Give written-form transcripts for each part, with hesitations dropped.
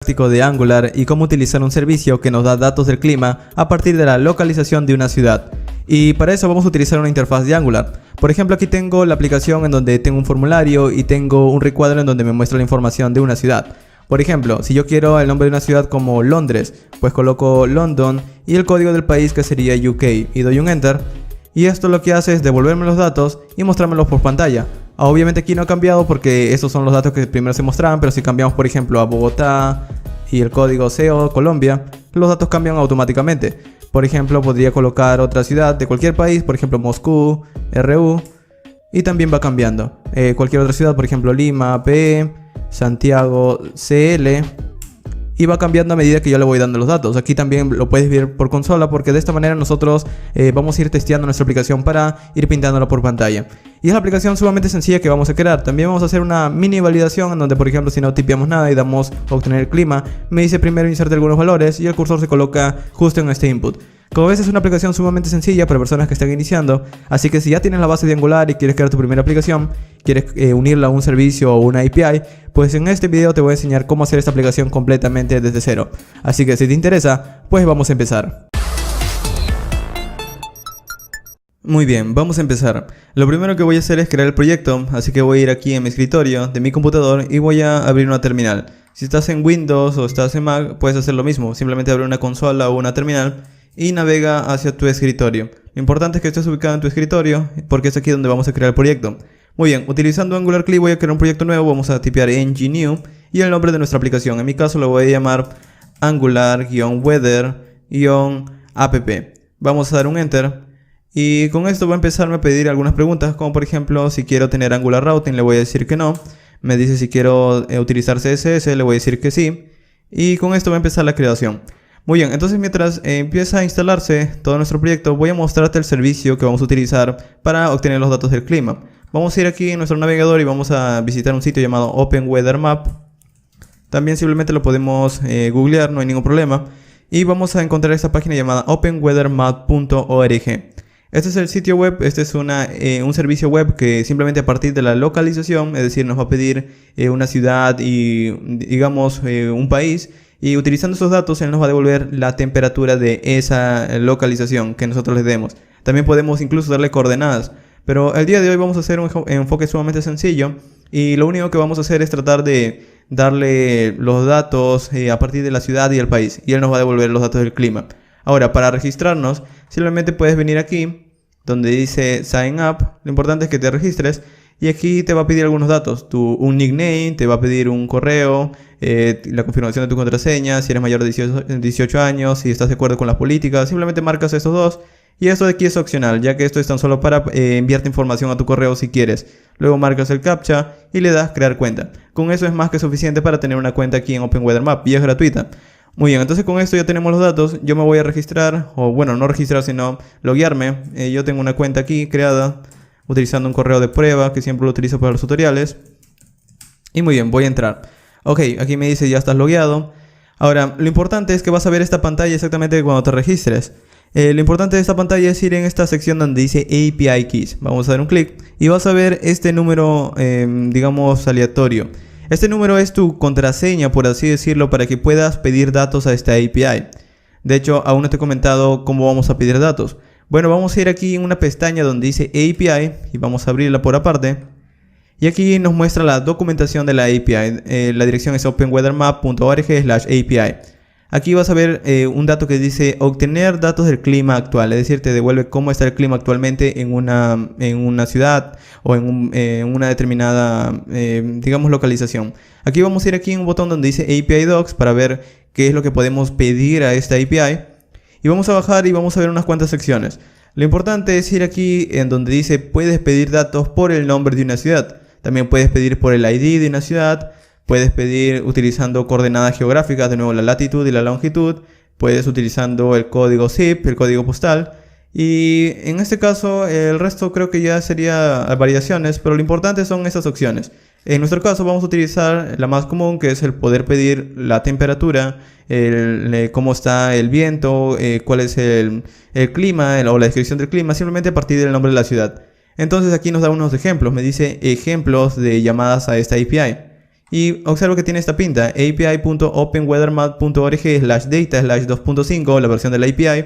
Práctico de Angular y cómo utilizar un servicio que nos da datos del clima a partir de la localización de una ciudad. Y para eso vamos a utilizar una interfaz de Angular. Por ejemplo, aquí tengo la aplicación en donde tengo un formulario y tengo un recuadro en donde me muestra la información de una ciudad. Por ejemplo, si yo quiero el nombre de una ciudad como Londres, pues coloco London y el código del país, que sería UK, y doy un Enter. Y esto lo que hace es devolverme los datos y mostrármelos por pantalla. Obviamente aquí no ha cambiado porque estos son los datos que primero se mostraban, pero si cambiamos por ejemplo a Bogotá y el código CO Colombia, los datos cambian automáticamente. Por ejemplo, podría colocar otra ciudad de cualquier país, por ejemplo Moscú, RU, y también va cambiando. Cualquier otra ciudad, por ejemplo Lima, PE, Santiago, CL, y va cambiando a medida que yo le voy dando los datos. Aquí también lo puedes ver por consola, porque de esta manera nosotros vamos a ir testeando nuestra aplicación para ir pintándola por pantalla. Y es la aplicación sumamente sencilla que vamos a crear. También vamos a hacer una mini validación en donde, por ejemplo, si no tipeamos nada y damos a obtener el clima, me dice primero inserte algunos valores y el cursor se coloca justo en este input. Como ves, es una aplicación sumamente sencilla para personas que están iniciando, así que si ya tienes la base de Angular y quieres crear tu primera aplicación, quieres unirla a un servicio o una API, pues en este video te voy a enseñar cómo hacer esta aplicación completamente desde cero. Así que si te interesa, pues vamos a empezar. Muy bien, vamos a empezar. Lo primero que voy a hacer es crear el proyecto, así que voy a ir aquí en mi escritorio de mi computador y voy a abrir una terminal. Si estás en Windows o estás en Mac, puedes hacer lo mismo, simplemente abre una consola o una terminal y navega hacia tu escritorio. Lo importante es que estés ubicado en tu escritorio, porque es aquí donde vamos a crear el proyecto. Muy bien, utilizando Angular CLI voy a crear un proyecto nuevo, vamos a tipear ng-new y el nombre de nuestra aplicación. En mi caso lo voy a llamar Angular-weather-app. Vamos a dar un Enter. Y con esto va a empezarme a pedir algunas preguntas, como por ejemplo si quiero tener Angular Routing, le voy a decir que no. Me dice si quiero utilizar CSS, le voy a decir que sí. Y con esto va a empezar la creación. Muy bien, entonces mientras empieza a instalarse todo nuestro proyecto, voy a mostrarte el servicio que vamos a utilizar para obtener los datos del clima. Vamos a ir aquí en nuestro navegador y vamos a visitar un sitio llamado Open Weather Map. También simplemente lo podemos googlear, no hay ningún problema. Y vamos a encontrar esta página llamada openweathermap.org. Este es el sitio web, este es un servicio web que simplemente a partir de la localización, es decir, nos va a pedir una ciudad y digamos un país, y utilizando esos datos él nos va a devolver la temperatura de esa localización que nosotros le demos. También podemos incluso darle coordenadas, pero el día de hoy vamos a hacer un enfoque sumamente sencillo y lo único que vamos a hacer es tratar de darle los datos a partir de la ciudad y el país, y él nos va a devolver los datos del clima. Ahora, para registrarnos, simplemente puedes venir aquí, donde dice Sign Up. Lo importante es que te registres. Y aquí te va a pedir algunos datos. Un nickname, te va a pedir un correo, la confirmación de tu contraseña, si eres mayor de 18 años, si estás de acuerdo con las políticas. Simplemente marcas estos dos. Y esto de aquí es opcional, ya que esto es tan solo para enviarte información a tu correo si quieres. Luego marcas el CAPTCHA y le das crear cuenta. Con eso es más que suficiente para tener una cuenta aquí en Open Weather Map y es gratuita. Muy bien, entonces con esto ya tenemos los datos. Yo me voy a registrar, o bueno, no registrar sino loguearme. Yo tengo una cuenta aquí creada utilizando un correo de prueba que siempre lo utilizo para los tutoriales. Y muy bien, voy a entrar. Ok, aquí me dice ya estás logueado. Ahora, lo importante es que vas a ver esta pantalla exactamente cuando te registres. Lo importante de esta pantalla es ir en esta sección donde dice API Keys. Vamos a dar un clic y vas a ver este número, digamos, aleatorio. Este número es tu contraseña, por así decirlo, para que puedas pedir datos a esta API. De hecho, aún no te he comentado cómo vamos a pedir datos. Bueno, vamos a ir aquí en una pestaña donde dice API y vamos a abrirla por aparte. Y aquí nos muestra la documentación de la API. La dirección es openweathermap.org/API. Aquí vas a ver un dato que dice obtener datos del clima actual, es decir, te devuelve cómo está el clima actualmente en una ciudad o en una determinada, digamos, localización. Aquí vamos a ir aquí en un botón donde dice API Docs para ver qué es lo que podemos pedir a esta API. Y vamos a bajar y vamos a ver unas cuantas secciones. Lo importante es ir aquí en donde dice puedes pedir datos por el nombre de una ciudad. También puedes pedir por el ID de una ciudad. Puedes pedir utilizando coordenadas geográficas, de nuevo la latitud y la longitud. Puedes utilizando el código zip, el código postal. Y en este caso el resto creo que ya sería variaciones, pero lo importante son estas opciones. En nuestro caso vamos a utilizar la más común, que es el poder pedir la temperatura, cómo está el viento, cuál es el clima o la descripción del clima, simplemente a partir del nombre de la ciudad. Entonces aquí nos da unos ejemplos, me dice ejemplos de llamadas a esta API. Y observa que tiene esta pinta, api.openweathermap.org/data/2.5, la versión de la API,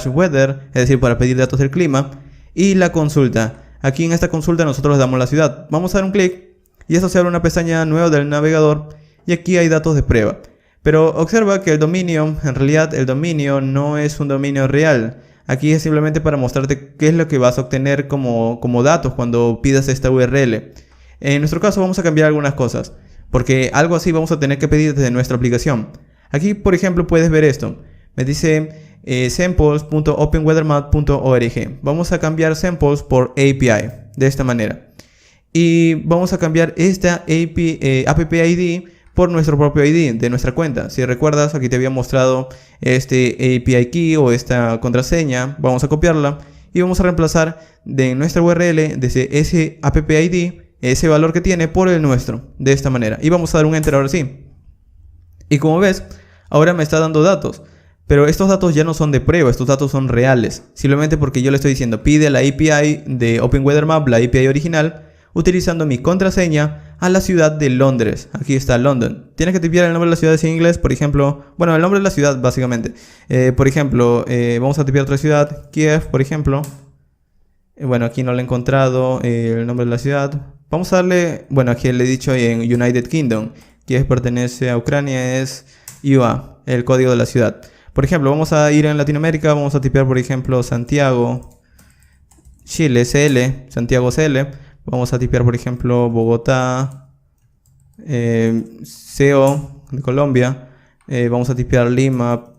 /weather, es decir, para pedir datos del clima, y la consulta. Aquí en esta consulta nosotros le damos la ciudad. Vamos a dar un clic y eso se abre una pestaña nueva del navegador y aquí hay datos de prueba. Pero observa que el dominio, en realidad el dominio no es un dominio real. Aquí es simplemente para mostrarte qué es lo que vas a obtener como datos cuando pidas esta URL. En nuestro caso vamos a cambiar algunas cosas, porque algo así vamos a tener que pedir desde nuestra aplicación. Aquí, por ejemplo, puedes ver esto. Me dice samples.openweathermap.org. Vamos a cambiar samples por API, de esta manera. Y vamos a cambiar esta app ID por nuestro propio ID de nuestra cuenta. Si recuerdas, aquí te había mostrado este API key o esta contraseña. Vamos a copiarla y vamos a reemplazar de nuestra URL desde ese app ID, ese valor que tiene, por el nuestro, de esta manera. Y vamos a dar un enter ahora sí. Y como ves, ahora me está dando datos. Pero estos datos ya no son de prueba, estos datos son reales. Simplemente porque yo le estoy diciendo, pide la API de OpenWeatherMap, la API original, utilizando mi contraseña a la ciudad de Londres. Aquí está London. Tienes que tipear el nombre de la ciudad en inglés, por ejemplo. Bueno, el nombre de la ciudad, básicamente. Por ejemplo, vamos a tipear otra ciudad, Kiev, por ejemplo. Bueno, aquí no lo he encontrado, el nombre de la ciudad. Vamos a darle, bueno, aquí le he dicho en United Kingdom. Kiev pertenece a Ucrania, es UA, el código de la ciudad. Por ejemplo, vamos a ir en Latinoamérica, vamos a tipear, por ejemplo, Santiago, Chile, CL, Santiago CL. Vamos a tipear, por ejemplo, Bogotá, CO de Colombia. Vamos a tipear Lima,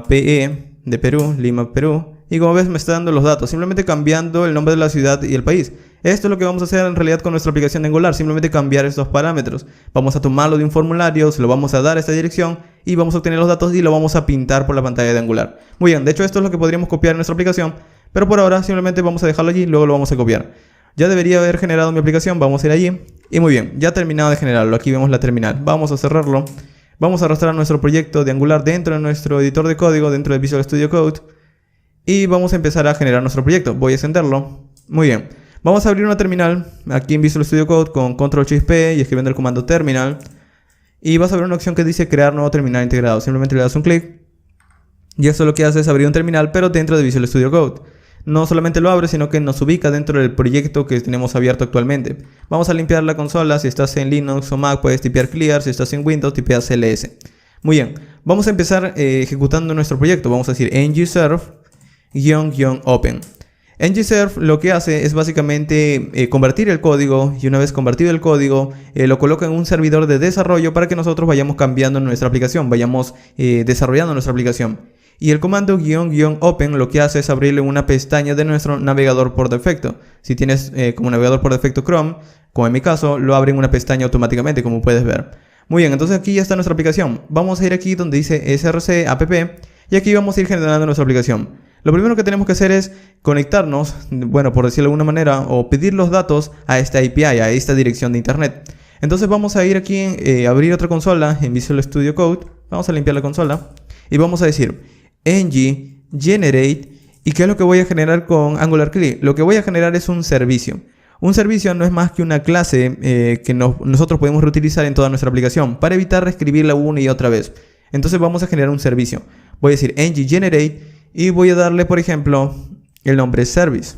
PE de Perú, Lima, Perú. Y como ves me está dando los datos, simplemente cambiando el nombre de la ciudad y el país. Esto es lo que vamos a hacer en realidad con nuestra aplicación de Angular, simplemente cambiar estos parámetros. Vamos a tomarlo de un formulario, se lo vamos a dar a esta dirección y vamos a obtener los datos y lo vamos a pintar por la pantalla de Angular. Muy bien, de hecho esto es lo que podríamos copiar en nuestra aplicación, pero por ahora simplemente vamos a dejarlo allí y luego lo vamos a copiar. Ya debería haber generado mi aplicación, vamos a ir allí. Y muy bien, ya ha terminado de generarlo, aquí vemos la terminal. Vamos a cerrarlo, vamos a arrastrar nuestro proyecto de Angular dentro de nuestro editor de código, dentro de Visual Studio Code. Y vamos a empezar a generar nuestro proyecto, voy a encenderlo. Muy bien, vamos a abrir una terminal aquí en Visual Studio Code con Ctrl+P y escribiendo el comando terminal. Y vas a ver una opción que dice crear nuevo terminal integrado, simplemente le das un clic. Y esto lo que hace es abrir un terminal, pero dentro de Visual Studio Code. No solamente lo abre, sino que nos ubica dentro del proyecto que tenemos abierto actualmente. Vamos a limpiar la consola. Si estás en Linux o Mac puedes tipear clear. Si estás en Windows tipeas CLS. Muy bien, vamos a empezar ejecutando nuestro proyecto. Vamos a decir ngserve-open. ngserve lo que hace es básicamente convertir el código, y una vez convertido el código lo coloca en un servidor de desarrollo para que nosotros vayamos cambiando nuestra aplicación, vayamos desarrollando nuestra aplicación. Y el comando --open lo que hace es abrirle una pestaña de nuestro navegador por defecto. Si tienes como navegador por defecto Chrome, como en mi caso, lo abre en una pestaña automáticamente, como puedes ver. Muy bien, entonces aquí ya está nuestra aplicación. Vamos a ir aquí donde dice src app y aquí vamos a ir generando nuestra aplicación. Lo primero que tenemos que hacer es conectarnos, bueno, por decirlo de alguna manera, o pedir los datos a esta API, a esta dirección de internet. Entonces vamos a ir aquí abrir otra consola en Visual Studio Code. Vamos a limpiar la consola y vamos a decir ng generate. ¿Y qué es lo que voy a generar con Angular CLI? Lo que voy a generar es un servicio. Un servicio no es más que una clase que nosotros podemos reutilizar en toda nuestra aplicación para evitar reescribirla una y otra vez. Entonces vamos a generar un servicio. Voy a decir ng generate y voy a darle, por ejemplo, el nombre service.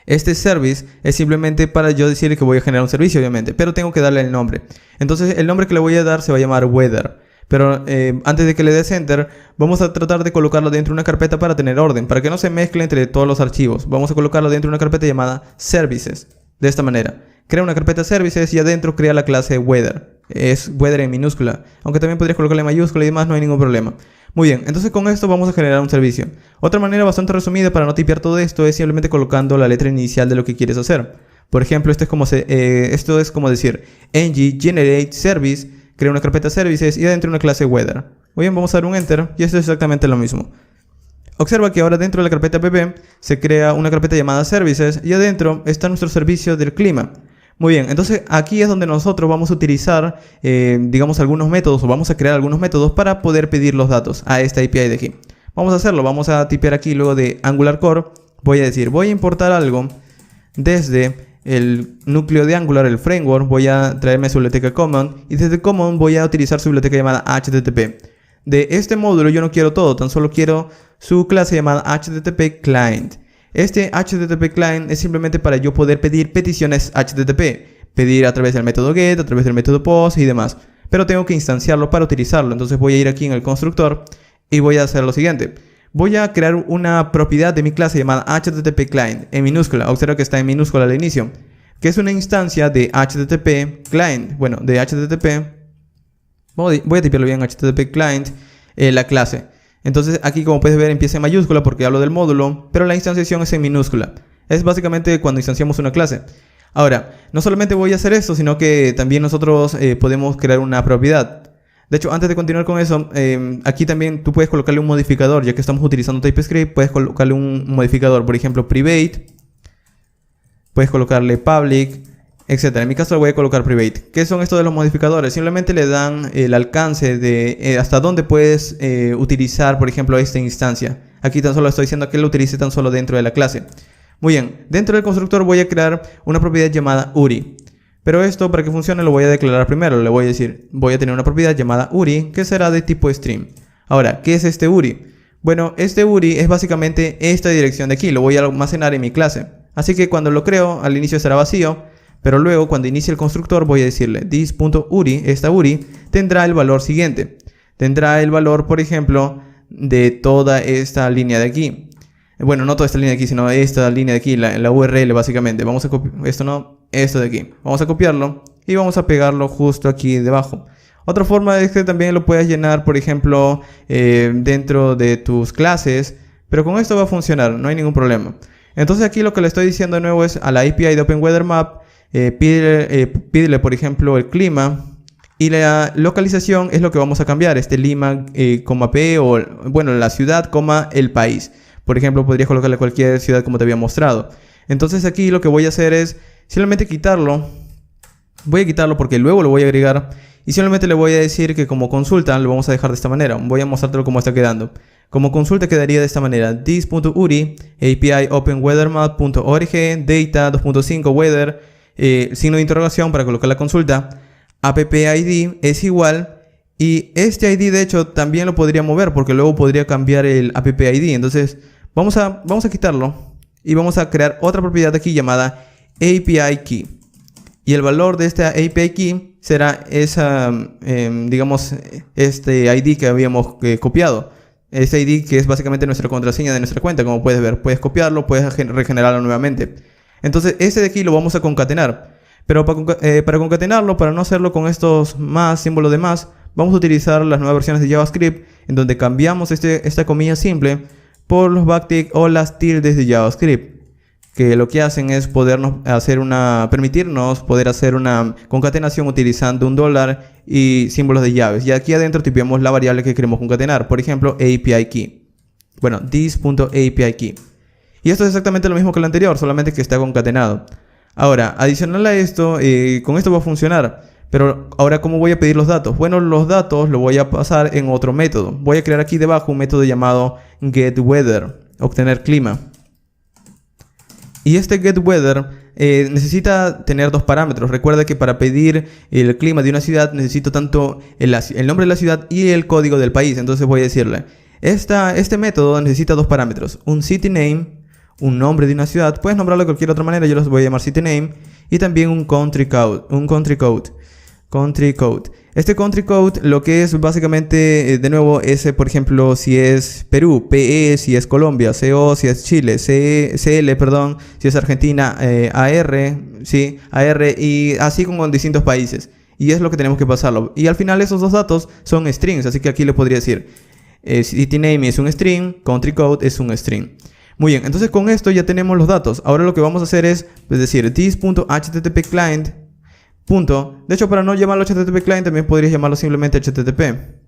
Este service es simplemente para yo decirle que voy a generar un servicio, obviamente, pero tengo que darle el nombre. Entonces el nombre que le voy a dar se va a llamar weather. Pero antes de que le des enter, vamos a tratar de colocarlo dentro de una carpeta para tener orden, para que no se mezcle entre todos los archivos. Vamos a colocarlo dentro de una carpeta llamada services. De esta manera, crea una carpeta services y adentro crea la clase weather. Es weather en minúscula, aunque también podrías colocarle en mayúscula y demás, no hay ningún problema. Muy bien, entonces con esto vamos a generar un servicio. Otra manera bastante resumida para no tipear todo esto es simplemente colocando la letra inicial de lo que quieres hacer. Por ejemplo, esto es como decir ng generate service. Crea una carpeta services y adentro una clase weather. Muy bien, vamos a dar un enter y esto es exactamente lo mismo. Observa que ahora dentro de la carpeta app se crea una carpeta llamada services y adentro está nuestro servicio del clima. Muy bien, entonces aquí es donde nosotros vamos a utilizar, digamos, algunos métodos o vamos a crear algunos métodos para poder pedir los datos a esta API de aquí. Vamos a hacerlo, vamos a tipear aquí luego de Angular Core. Voy a decir, voy a importar algo desde el núcleo de Angular, el framework, voy a traerme su biblioteca common y desde common voy a utilizar su biblioteca llamada HTTP. De este módulo yo no quiero todo, tan solo quiero su clase llamada HTTP Client. Este HTTP Client es simplemente para yo poder pedir peticiones HTTP, pedir a través del método GET, a través del método POST y demás. Pero tengo que instanciarlo para utilizarlo, entonces voy a ir aquí en el constructor y voy a hacer lo siguiente. Voy a crear una propiedad de mi clase llamada HTTP Client en minúscula. Observa que está en minúscula al inicio, que es una instancia de HTTP Client. Bueno, de HTTP. Voy a tiparlo bien, HTTP Client, la clase. Entonces aquí, como puedes ver, empieza en mayúscula porque hablo del módulo, pero la instanciación es en minúscula. Es básicamente cuando instanciamos una clase. Ahora, no solamente voy a hacer esto, sino que también nosotros podemos crear una propiedad. De hecho, antes de continuar con eso, aquí también tú puedes colocarle un modificador. Ya que estamos utilizando TypeScript, puedes colocarle un modificador. Por ejemplo, private. Puedes colocarle public, etc. En mi caso le voy a colocar private. ¿Qué son estos de los modificadores? Simplemente le dan el alcance de hasta dónde puedes utilizar, por ejemplo, esta instancia. Aquí tan solo estoy diciendo que lo utilice tan solo dentro de la clase. Muy bien, dentro del constructor voy a crear una propiedad llamada URI. Pero esto, para que funcione, lo voy a declarar primero. Le voy a decir, voy a tener una propiedad llamada URI, que será de tipo string. Ahora, ¿qué es este URI? Bueno, este URI es básicamente esta dirección de aquí. Lo voy a almacenar en mi clase. Así que cuando lo creo, al inicio estará vacío. Pero luego, cuando inicie el constructor, voy a decirle this.URI, esta URI, tendrá el valor siguiente. Tendrá el valor, por ejemplo, de toda esta línea de aquí. Bueno, no toda esta línea de aquí, sino esta línea de aquí, la URL básicamente. Vamos a copiar, esto de aquí. Vamos a copiarlo y vamos a pegarlo justo aquí debajo. Otra forma es que también lo puedas llenar, por ejemplo, dentro de tus clases. Pero con esto va a funcionar, no hay ningún problema. Entonces aquí lo que le estoy diciendo de nuevo es a la API de OpenWeatherMap, pídele, por ejemplo, el clima. Y la localización es lo que vamos a cambiar. Lima, P o, bueno, la ciudad, el país. Por ejemplo, podrías colocarle cualquier ciudad como te había mostrado. Entonces aquí lo que voy a hacer es simplemente quitarlo. Voy a quitarlo porque luego lo voy a agregar. Y simplemente le voy a decir que como consulta lo vamos a dejar de esta manera. Voy a mostrártelo cómo está quedando. Como consulta quedaría de esta manera. This.uri, API openweathermap.org, data 2.5 weather, signo de interrogación para colocar la consulta. AppID es igual. Y este ID de hecho también lo podría mover porque luego podría cambiar el AppID. Entonces vamos a quitarlo y vamos a crear otra propiedad aquí llamada API Key. Y el valor de esta API Key será esa, digamos, este ID que habíamos copiado. Este ID que es básicamente nuestra contraseña de nuestra cuenta. Como puedes ver, puedes copiarlo, puedes regenerarlo nuevamente. Entonces este de aquí lo vamos a concatenar. Pero para concatenarlo, para no hacerlo con estos más, símbolos de más, vamos a utilizar las nuevas versiones de JavaScript en donde cambiamos esta comilla simple por los backtick o las tildes de JavaScript, que lo que hacen es permitirnos poder hacer una concatenación utilizando $, y símbolos de llaves. Y aquí adentro tipeamos la variable que queremos concatenar, por ejemplo API Key. Bueno, this.API Key. Y esto es exactamente lo mismo que lo anterior, solamente que está concatenado. Ahora, adicional a esto, con esto va a funcionar. Pero ahora, ¿cómo voy a pedir los datos? Bueno, los datos los voy a pasar en otro método. Voy a crear aquí debajo un método llamado getWeather, obtener clima. Y este getWeather necesita tener dos parámetros. Recuerda que para pedir el clima de una ciudad necesito tanto el nombre de la ciudad y el código del país. Entonces voy a decirle, este método necesita dos parámetros. Un city name, un nombre de una ciudad. Puedes nombrarlo de cualquier otra manera, yo los voy a llamar city name. Y también un country code. Country code. Este country code lo que es básicamente, de nuevo, por ejemplo, si es Perú, PE, si es Colombia, CO, si es Chile, CL, perdón, si es Argentina, AR, sí, AR, y así como en distintos países. Y es lo que tenemos que pasarlo. Y al final esos dos datos son strings, así que aquí le podría decir, city name es un string, country code es un string. Muy bien, entonces con esto ya tenemos los datos. Ahora lo que vamos a hacer es decir this.http client. De hecho, para no llamarlo HTTP client también podrías llamarlo simplemente HTTP.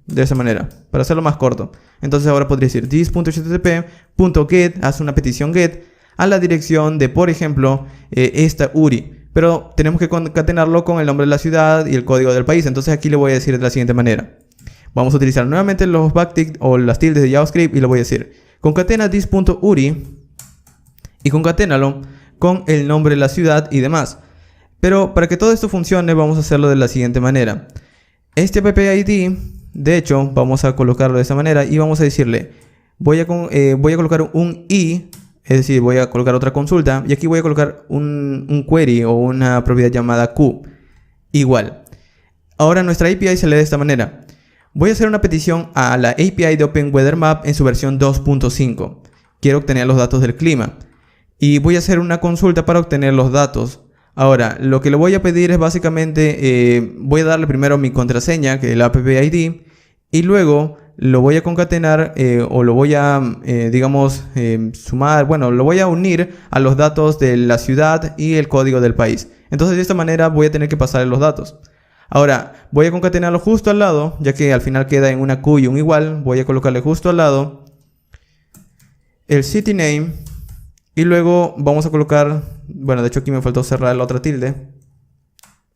De esa manera, para hacerlo más corto. Entonces ahora podría decir this.http.get, haz una petición get a la dirección de, por ejemplo, esta URI. Pero tenemos que concatenarlo con el nombre de la ciudad y el código del país. Entonces aquí le voy a decir de la siguiente manera. Vamos a utilizar nuevamente los backtick o las tildes de JavaScript y le voy a decir concatena this.uri y concaténalo con el nombre de la ciudad y demás. Pero para que todo esto funcione vamos a hacerlo de la siguiente manera. Este app ID, de hecho, vamos a colocarlo de esta manera y vamos a decirle, voy a colocar un I, es decir, voy a colocar otra consulta y aquí voy a colocar un query o una propiedad llamada Q. Igual. Ahora nuestra API se lee de esta manera. Voy a hacer una petición a la API de OpenWeatherMap en su versión 2.5. Quiero obtener los datos del clima. Y voy a hacer una consulta para obtener los datos. Ahora, lo que le voy a pedir es básicamente, voy a darle primero mi contraseña, que es la app ID, y luego lo voy a concatenar o lo voy a, sumar, bueno, lo voy a unir a los datos de la ciudad y el código del país. Entonces, de esta manera voy a tener que pasarle los datos. Ahora, voy a concatenarlo justo al lado, ya que al final queda en una Q y un igual. Voy a colocarle justo al lado el city name. Y luego vamos a colocar, bueno, de hecho aquí me faltó cerrar la otra tilde.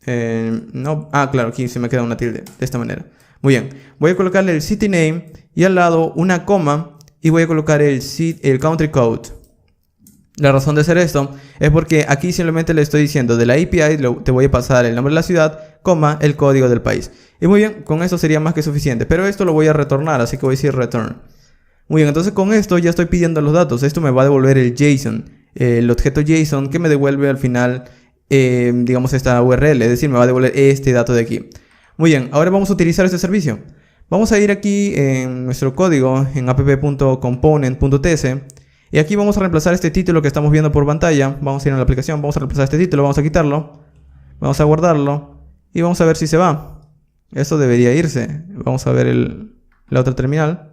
Claro, aquí se me queda una tilde, de esta manera. Muy bien, voy a colocarle el city name y al lado una coma y voy a colocar el country code. La razón de hacer esto es porque aquí simplemente le estoy diciendo de la API te voy a pasar el nombre de la ciudad, coma, el código del país. Y muy bien, con eso sería más que suficiente, pero esto lo voy a retornar, así que voy a decir return. Muy bien, entonces con esto ya estoy pidiendo los datos. Esto me va a devolver el JSON, el objeto JSON que me devuelve al final, esta URL, es decir, me va a devolver este dato de aquí. Muy bien, ahora vamos a utilizar este servicio. Vamos a ir aquí en nuestro código, en app.component.ts, y aquí vamos a reemplazar este título que estamos viendo por pantalla. Vamos a ir a la aplicación, vamos a reemplazar este título, vamos a quitarlo, vamos a guardarlo y vamos a ver si se va. Esto debería irse. Vamos a ver la otra terminal.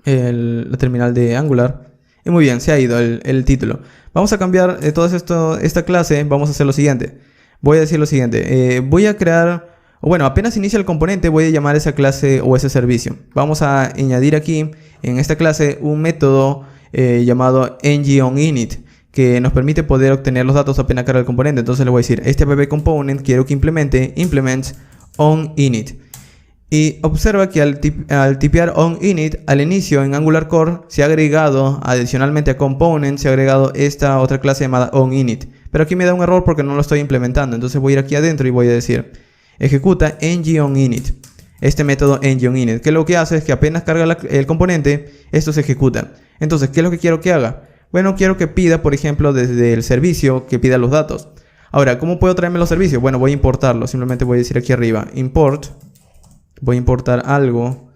La terminal de Angular. Y muy bien, se ha ido el título. Vamos a cambiar esta clase. Vamos a hacer lo siguiente. Voy a decir lo siguiente. Voy a crear, apenas inicia el componente, voy a llamar esa clase o ese servicio. Vamos a añadir aquí en esta clase un método llamado ngOnInit, que nos permite poder obtener los datos apenas carga el componente. Entonces le voy a decir, este app component quiero que implements onInit. Y observa que al tipear onInit al inicio en Angular Core se ha agregado, adicionalmente a component, se ha agregado esta otra clase llamada onInit. Pero aquí me da un error porque no lo estoy implementando. Entonces voy a ir aquí adentro y voy a decir, ejecuta ngOnInit. Este método ngOnInit, que lo que hace es que apenas carga el componente, esto se ejecuta. Entonces, ¿qué es lo que quiero que haga? Bueno, quiero que pida, por ejemplo, desde el servicio, que pida los datos. Ahora, ¿cómo puedo traerme los servicios? Bueno, voy a importarlo. Simplemente voy a decir aquí arriba, import. Voy a importar algo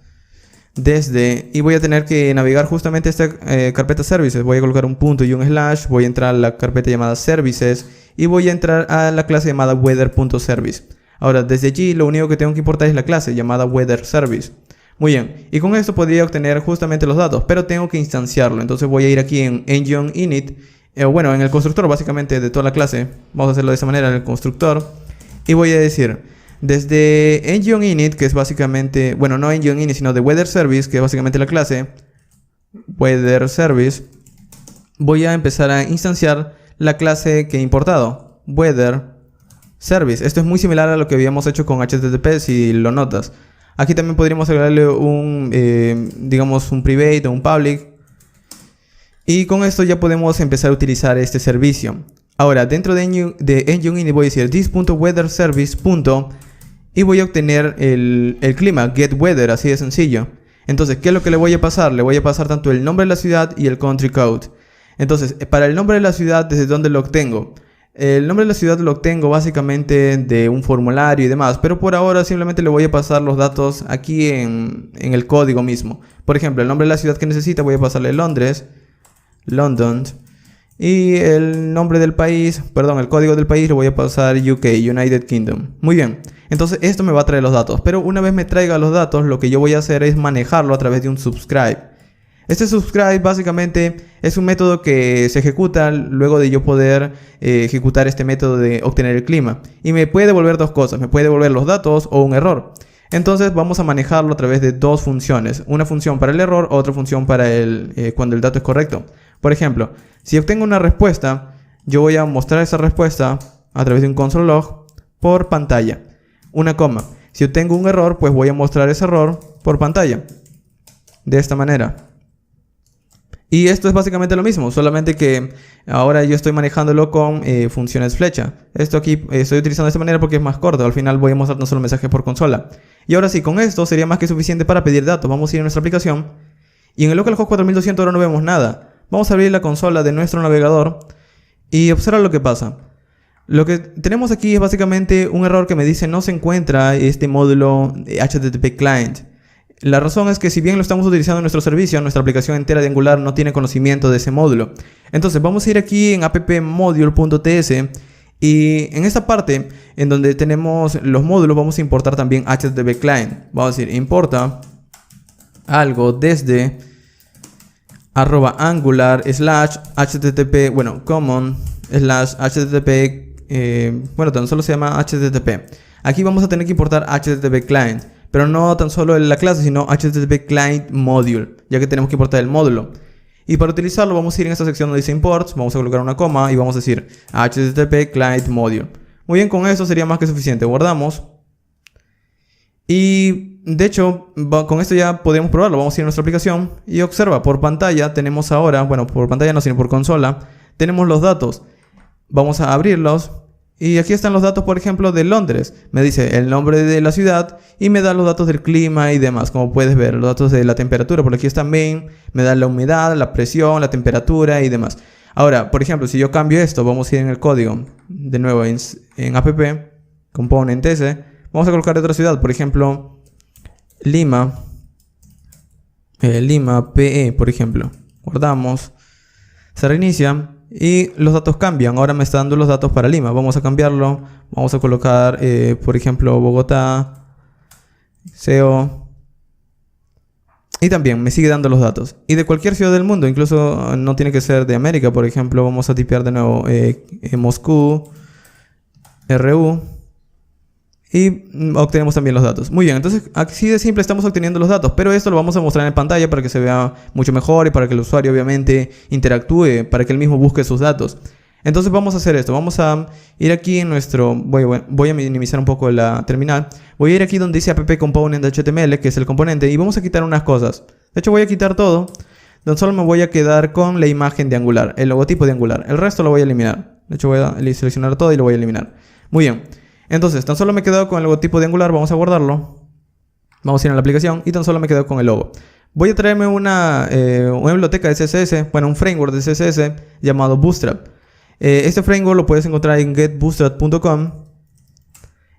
desde y voy a tener que navegar justamente esta carpeta services. Voy a colocar un punto y un slash. Voy a entrar a la carpeta llamada services y voy a entrar a la clase llamada weather.service. Ahora, desde allí lo único que tengo que importar es la clase llamada weather_service. Muy bien, y con esto podría obtener justamente los datos, pero tengo que instanciarlo. Entonces voy a ir aquí en ngOnInit, en el constructor básicamente de toda la clase. Vamos a hacerlo de esa manera en el constructor y voy a decir, desde ngOnInit, que es básicamente, no ngOnInit, sino de weather_service, que es básicamente la clase weather_service, voy a empezar a instanciar la clase que he importado, weather_service. Esto es muy similar a lo que habíamos hecho con HTTP, si lo notas. Aquí también podríamos agregarle un private o un public. Y con esto ya podemos empezar a utilizar este servicio. Ahora, dentro de ngOnInit voy a decir this.weatherService. Y voy a obtener el clima, getWeather, así de sencillo. Entonces, ¿qué es lo que le voy a pasar? Le voy a pasar tanto el nombre de la ciudad y el country code. Entonces, para el nombre de la ciudad, ¿desde dónde lo obtengo? El nombre de la ciudad lo obtengo básicamente de un formulario y demás. Pero por ahora simplemente le voy a pasar los datos aquí en el código mismo. Por ejemplo, el nombre de la ciudad que necesita voy a pasarle Londres, London. Y el nombre del país, el código del país lo voy a pasar UK, United Kingdom. Muy bien. Entonces esto me va a traer los datos, pero una vez me traiga los datos, lo que yo voy a hacer es manejarlo a través de un subscribe. Este subscribe básicamente es un método que se ejecuta luego de yo poder ejecutar este método de obtener el clima. Y me puede devolver dos cosas, me puede devolver los datos o un error. Entonces vamos a manejarlo a través de dos funciones. Una función para el error, otra función para cuando el dato es correcto. Por ejemplo, si obtengo una respuesta, yo voy a mostrar esa respuesta a través de un console log por pantalla. Una coma. Si obtengo un error, pues voy a mostrar ese error por pantalla. De esta manera. Y esto es básicamente lo mismo, solamente que ahora yo estoy manejándolo con funciones flecha. Esto aquí estoy utilizando de esta manera porque es más corto. Al final voy a mostrar no solo mensajes por consola. Y ahora sí, con esto sería más que suficiente para pedir datos. Vamos a ir a nuestra aplicación. Y en el localhost 4200 ahora no vemos nada. Vamos a abrir la consola de nuestro navegador y observa lo que pasa. Lo que tenemos aquí es básicamente un error que me dice no se encuentra este módulo HTTP client. La razón es que si bien lo estamos utilizando en nuestro servicio, nuestra aplicación entera de Angular no tiene conocimiento de ese módulo. Entonces vamos a ir aquí en appmodule.ts y en esta parte en donde tenemos los módulos vamos a importar también HTTP client. Vamos a decir importa algo desde @angular /http, common /http, tan solo se llama http. Aquí vamos a tener que importar http client, pero no tan solo en la clase, sino http client module, ya que tenemos que importar el módulo. Y para utilizarlo vamos a ir en esta sección donde dice imports, vamos a colocar una coma y vamos a decir http client module. Muy bien, con eso sería más que suficiente. Guardamos. Y de hecho, con esto ya podemos probarlo. Vamos a ir a nuestra aplicación y observa, por pantalla tenemos ahora, por pantalla no, sino por consola, tenemos los datos. Vamos a abrirlos y aquí están los datos, por ejemplo, de Londres. Me dice el nombre de la ciudad y me da los datos del clima y demás. Como puedes ver, los datos de la temperatura, por aquí está main, me da la humedad, la presión, la temperatura y demás. Ahora, por ejemplo, si yo cambio esto, vamos a ir en el código, de nuevo en app, componentes, vamos a colocar otra ciudad, por ejemplo, Lima, Lima PE, por ejemplo. Guardamos, se reinicia y los datos cambian. Ahora me está dando los datos para Lima. Vamos a cambiarlo, vamos a colocar, por ejemplo, Bogotá, CO. Y también me sigue dando los datos. Y de cualquier ciudad del mundo, incluso no tiene que ser de América. Por ejemplo, vamos a tipear de nuevo Moscú, RU. Y obtenemos también los datos. Muy bien, entonces así de simple estamos obteniendo los datos. Pero esto lo vamos a mostrar en pantalla para que se vea mucho mejor y para que el usuario obviamente interactúe, para que él mismo busque sus datos. Entonces vamos a hacer esto. Vamos a ir aquí en nuestro... Voy a minimizar un poco la terminal. Voy a ir aquí donde dice app-component.html, que es el componente, y vamos a quitar unas cosas. De hecho voy a quitar todo. Tan solo me voy a quedar con la imagen de Angular, el logotipo de Angular. El resto lo voy a eliminar. De hecho voy a seleccionar todo y lo voy a eliminar. Muy bien. Entonces, tan solo me he quedado con el logotipo de Angular. Vamos a guardarlo. Vamos a ir a la aplicación y tan solo me quedo con el logo. Voy a traerme una biblioteca de CSS, un framework de CSS llamado Bootstrap. Este framework lo puedes encontrar en getbootstrap.com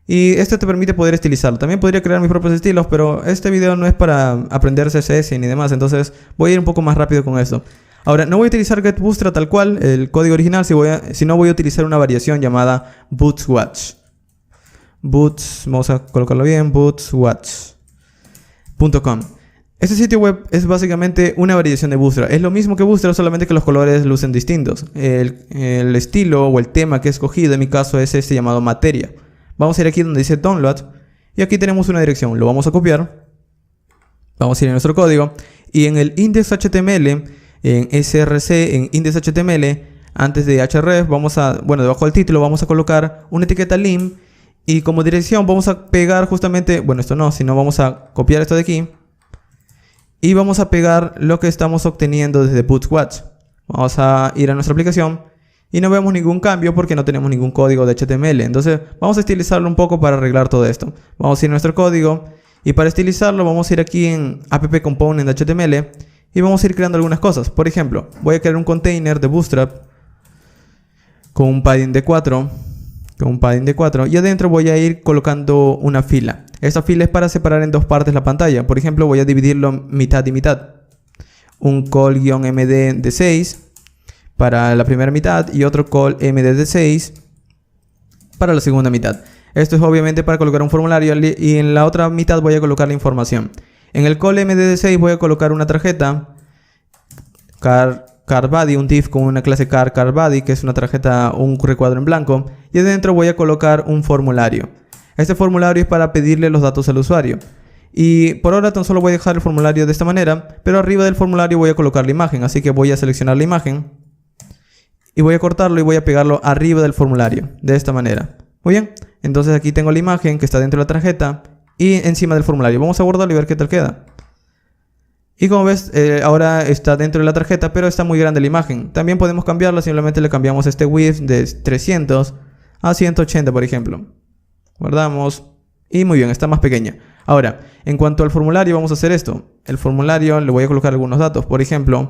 y este te permite poder estilizarlo. También podría crear mis propios estilos, pero este video no es para aprender CSS ni demás, entonces voy a ir un poco más rápido con esto. Ahora, no voy a utilizar getbootstrap tal cual, el código original, sino voy a utilizar una variación llamada bootswatch. Vamos a colocarlo bien, bootswatch.com. Este sitio web es básicamente una variación de Bootstrap. Es lo mismo que Bootstrap, solamente que los colores lucen distintos. El estilo o el tema que he escogido en mi caso es este llamado materia. Vamos a ir aquí donde dice download y aquí tenemos una dirección. Lo vamos a copiar. Vamos a ir a nuestro código y en el index.html, en src, en index.html, antes de href, debajo del título vamos a colocar una etiqueta lim y como dirección vamos a pegar justamente, esto no, sino vamos a copiar esto de aquí. Y vamos a pegar lo que estamos obteniendo desde Bootstrap. Vamos a ir a nuestra aplicación y no vemos ningún cambio porque no tenemos ningún código de HTML. Entonces vamos a estilizarlo un poco para arreglar todo esto. Vamos a ir a nuestro código y para estilizarlo vamos a ir aquí en app-component.html y vamos a ir creando algunas cosas. Por ejemplo, voy a crear un container de Bootstrap con un padding de 4. Y adentro voy a ir colocando una fila. Esta fila es para separar en dos partes la pantalla. Por ejemplo, voy a dividirlo mitad y mitad. Un call-md de 6 para la primera mitad y otro call-md de 6 para la segunda mitad. Esto es obviamente para colocar un formulario y en la otra mitad voy a colocar la información. En el call-md de 6 voy a colocar una tarjeta carBuddy, un div con una clase carBuddy, que es una tarjeta, un recuadro en blanco, y adentro voy a colocar un formulario. Este formulario es para pedirle los datos al usuario. Y por ahora tan solo voy a dejar el formulario de esta manera, pero arriba del formulario voy a colocar la imagen, así que voy a seleccionar la imagen y voy a cortarlo y voy a pegarlo arriba del formulario, de esta manera. Muy bien, entonces aquí tengo la imagen que está dentro de la tarjeta y encima del formulario. Vamos a guardarlo y ver qué tal queda. Y como ves, ahora está dentro de la tarjeta, pero está muy grande la imagen. También podemos cambiarla, simplemente le cambiamos este width de 300 a 180, por ejemplo. Guardamos. Y muy bien, está más pequeña. Ahora, en cuanto al formulario, vamos a hacer esto. El formulario le voy a colocar algunos datos. Por ejemplo,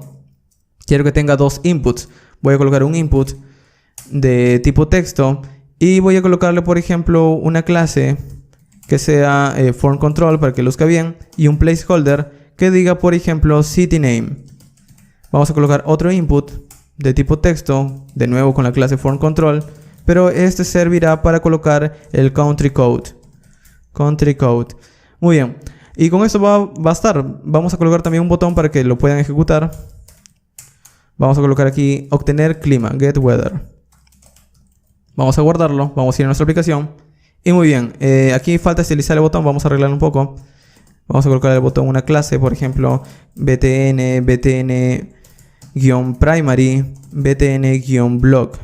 quiero que tenga dos inputs. Voy a colocar un input de tipo texto y voy a colocarle, por ejemplo, una clase que sea form control para que luzca bien y un placeholder que diga, por ejemplo, city name. Vamos a colocar otro input de tipo texto, de nuevo con la clase form control, pero este servirá para colocar el country code. Country code. Muy bien. Y con esto va a bastar. Vamos a colocar también un botón para que lo puedan ejecutar. Vamos a colocar aquí obtener clima, get weather. Vamos a guardarlo, vamos a ir a nuestra aplicación. Y muy bien, aquí falta estilizar el botón, vamos a arreglarlo un poco. Vamos a colocar el botón una clase, por ejemplo, btn-primary, btn-block.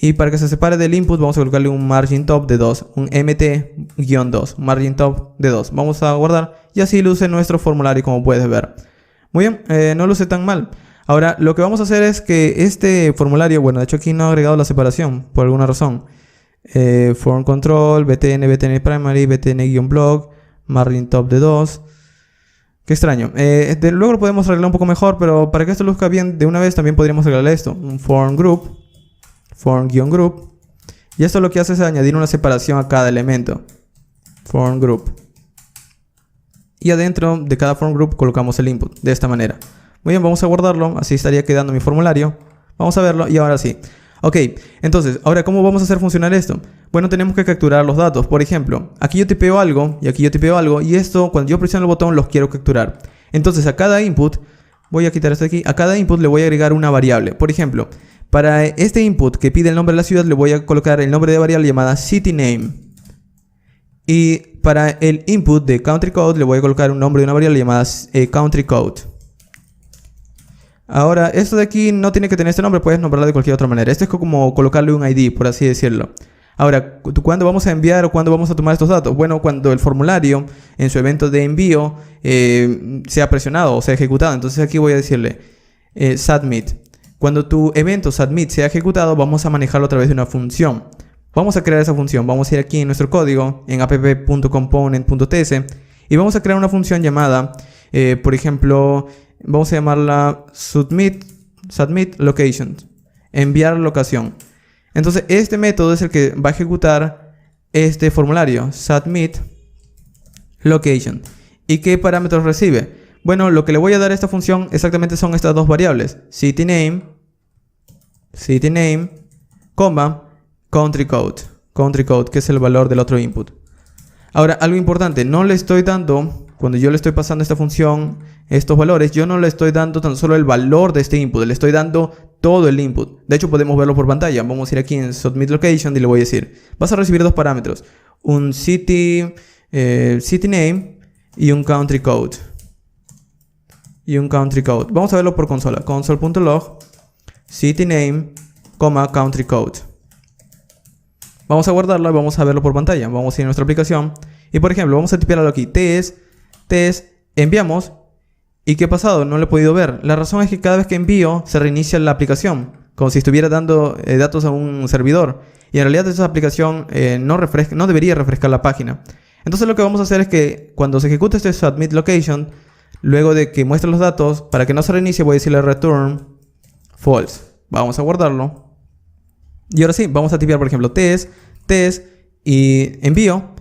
Y para que se separe del input vamos a colocarle un margin top de 2, un mt-2, margin top de 2. Vamos a guardar y así luce nuestro formulario como puedes ver. Muy bien, no luce tan mal. Ahora, lo que vamos a hacer es que este formulario, bueno, de hecho aquí no he agregado la separación por alguna razón. Form control, btn primary, btn-block, margin top de 2. Qué extraño. Luego lo podemos arreglar un poco mejor, pero para que esto luzca bien de una vez también podríamos arreglar esto. Un form group, form-group. Y esto lo que hace es añadir una separación a cada elemento. Form group. Y adentro de cada form group colocamos el input, de esta manera. Muy bien, vamos a guardarlo, así estaría quedando mi formulario. Vamos a verlo y ahora sí. Ok, entonces, ahora ¿cómo vamos a hacer funcionar esto? Bueno, tenemos que capturar los datos. Por ejemplo, aquí yo tipeo algo y aquí yo tipeo algo y esto, cuando yo presiono el botón, los quiero capturar. Entonces, a cada input, voy a quitar esto de aquí, a cada input le voy a agregar una variable. Por ejemplo, para este input que pide el nombre de la ciudad, le voy a colocar el nombre de variable llamada cityname. Y para el input de country code, le voy a colocar un nombre de una variable llamada country code. Ahora, esto de aquí no tiene que tener este nombre, puedes nombrarlo de cualquier otra manera. Esto es como colocarle un ID, por así decirlo. Ahora, ¿cuándo vamos a enviar o cuándo vamos a tomar estos datos? Bueno, cuando el formulario en su evento de envío sea presionado o sea ejecutado. Entonces aquí voy a decirle submit. Cuando tu evento submit sea ejecutado, vamos a manejarlo a través de una función. Vamos a crear esa función. Vamos a ir aquí en nuestro código, en app.component.ts y vamos a crear una función llamada, por ejemplo, vamos a llamarla submit location, enviar locación. Entonces este método es el que va a ejecutar este formulario, submit location. ¿Y qué parámetros recibe? Bueno, lo que le voy a dar a esta función exactamente son estas dos variables, cityname, country code, que es el valor del otro input. Ahora, algo importante, no le estoy dando, cuando yo le estoy pasando a esta función estos valores, yo no le estoy dando tan solo el valor de este input, le estoy dando todo el input. De hecho, podemos verlo por pantalla. Vamos a ir aquí en submit location y le voy a decir, vas a recibir dos parámetros, un cityname y un country code. Vamos a verlo por consola, console.log, cityname, country code. Vamos a guardarlo y vamos a verlo por pantalla. Vamos a ir a nuestra aplicación y, por ejemplo, vamos a tipearlo aquí, ts, enviamos. ¿Y qué ha pasado? No lo he podido ver. La razón es que cada vez que envío se reinicia la aplicación, como si estuviera dando datos a un servidor. Y en realidad esa aplicación no debería refrescar la página. Entonces lo que vamos a hacer es que cuando se ejecute este submit location, luego de que muestre los datos, para que no se reinicie voy a decirle return false. Vamos a guardarlo. Y ahora sí, vamos a tipear por ejemplo test y envío.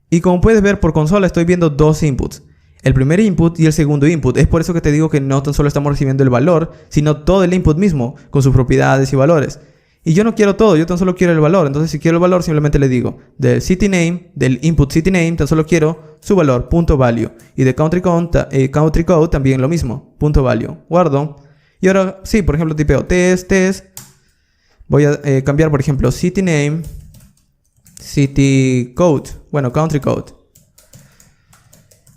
Y como puedes ver por consola estoy viendo dos inputs. El primer input y el segundo input. Es por eso que te digo que no tan solo estamos recibiendo el valor, sino todo el input mismo, con sus propiedades y valores. Y yo no quiero todo, yo tan solo quiero el valor. Entonces si quiero el valor simplemente le digo del cityname, del input cityname, tan solo quiero su valor, .value. Y de country code también lo mismo, .value. Guardo. Y ahora sí, por ejemplo tipeo test. Voy a cambiar por ejemplo cityname, city code, bueno country code.